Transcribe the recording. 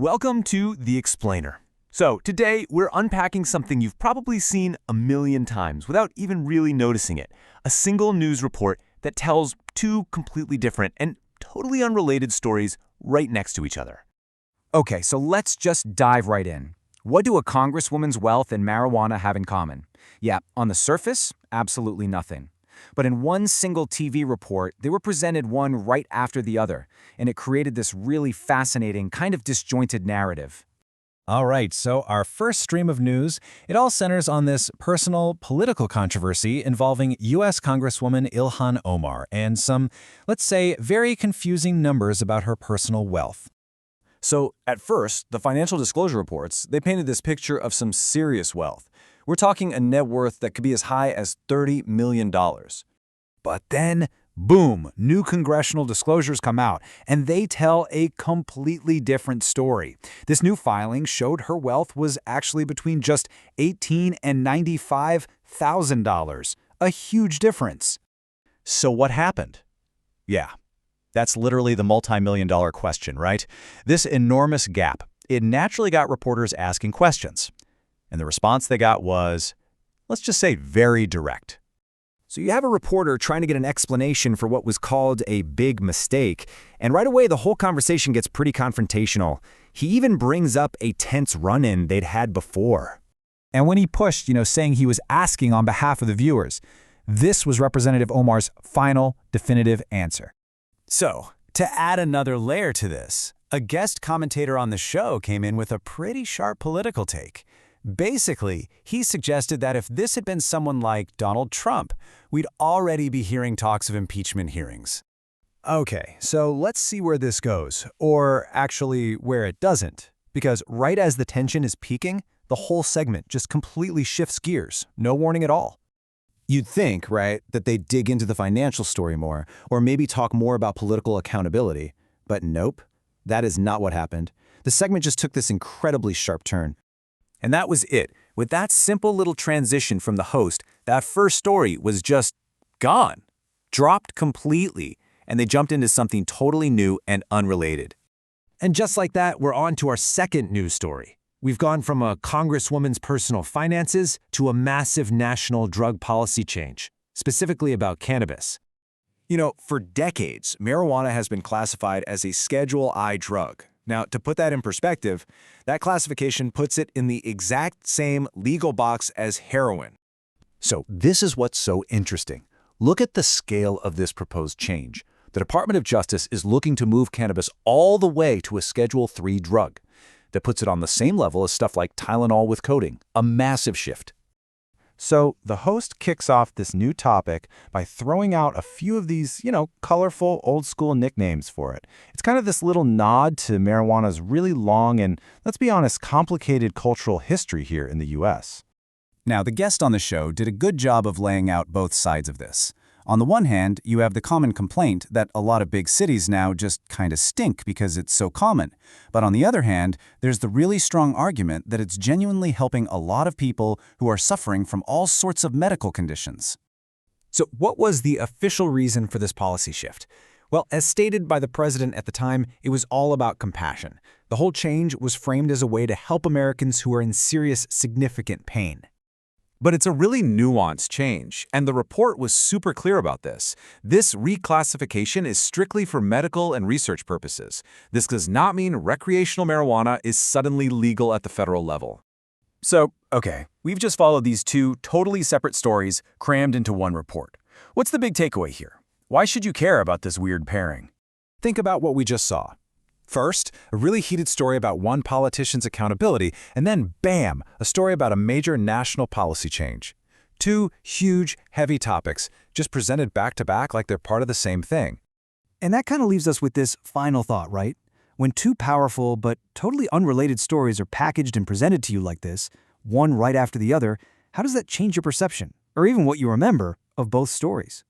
Welcome to The Explainer. So today we're unpacking something you've probably seen a million times without even really noticing it. A single news report that tells two completely different and totally unrelated stories right next to each other. Okay, so let's just dive right in. What do a congresswoman's wealth and marijuana have in common? Yeah, on the surface, absolutely nothing. But in one single TV report, they were presented one right after the other, and it created this really fascinating, kind of disjointed narrative. All right, so our first stream of news, it all centers on this personal political controversy involving U.S. Congresswoman Ilhan Omar and some, let's say, very confusing numbers about her personal wealth. So at first, the financial disclosure reports, they painted this picture of some serious wealth. We're talking a net worth that could be as high as $30 million. But then, boom, new congressional disclosures come out, and they tell a completely different story. This new filing showed her wealth was actually between just $18,000 and $95,000, a huge difference. So what happened? Yeah, that's literally the multi-million-dollar question, right? This enormous gap, it naturally got reporters asking questions. And the response they got was, let's just say, very direct. So you have a reporter trying to get an explanation for what was called a big mistake, and right away the whole conversation gets pretty confrontational. He even brings up a tense run-in they'd had before. And when he pushed, saying he was asking on behalf of the viewers, this was Representative Omar's final, definitive answer. So, to add another layer to this, a guest commentator on the show came in with a pretty sharp political take. Basically, he suggested that if this had been someone like Donald Trump, we'd already be hearing talks of impeachment hearings. Okay, so let's see where this goes, or actually where it doesn't. Because right as the tension is peaking, the whole segment just completely shifts gears, no warning at all. You'd think, right, that they'd dig into the financial story more, or maybe talk more about political accountability. But nope, that is not what happened. The segment just took this incredibly sharp turn. And that was it. With that simple little transition from the host, that first story was just gone, dropped completely, and they jumped into something totally new and unrelated. And just like that, we're on to our second news story. We've gone from a congresswoman's personal finances to a massive national drug policy change, specifically about cannabis. For decades, marijuana has been classified as a Schedule I drug. Now, to put that in perspective, that classification puts it in the exact same legal box as heroin. So this is what's so interesting. Look at the scale of this proposed change. The Department of Justice is looking to move cannabis all the way to a Schedule III drug. That puts it on the same level as stuff like Tylenol with codeine, a massive shift. So the host kicks off this new topic by throwing out a few of these, colorful old-school nicknames for it. It's kind of this little nod to marijuana's really long and, let's be honest, complicated cultural history here in the U.S. Now, the guest on the show did a good job of laying out both sides of this. On the one hand, you have the common complaint that a lot of big cities now just kind of stink because it's so common. But on the other hand, there's the really strong argument that it's genuinely helping a lot of people who are suffering from all sorts of medical conditions. So what was the official reason for this policy shift? Well, as stated by the president at the time, it was all about compassion. The whole change was framed as a way to help Americans who are in serious, significant pain. But it's a really nuanced change, and the report was super clear about this. This reclassification is strictly for medical and research purposes. This does not mean recreational marijuana is suddenly legal at the federal level. So, okay, we've just followed these two totally separate stories crammed into one report. What's the big takeaway here? Why should you care about this weird pairing? Think about what we just saw. First, a really heated story about one politician's accountability, and then, bam, a story about a major national policy change. Two huge, heavy topics, just presented back-to-back like they're part of the same thing. And that kind of leaves us with this final thought, right? When two powerful but totally unrelated stories are packaged and presented to you like this, one right after the other, how does that change your perception, or even what you remember, of both stories?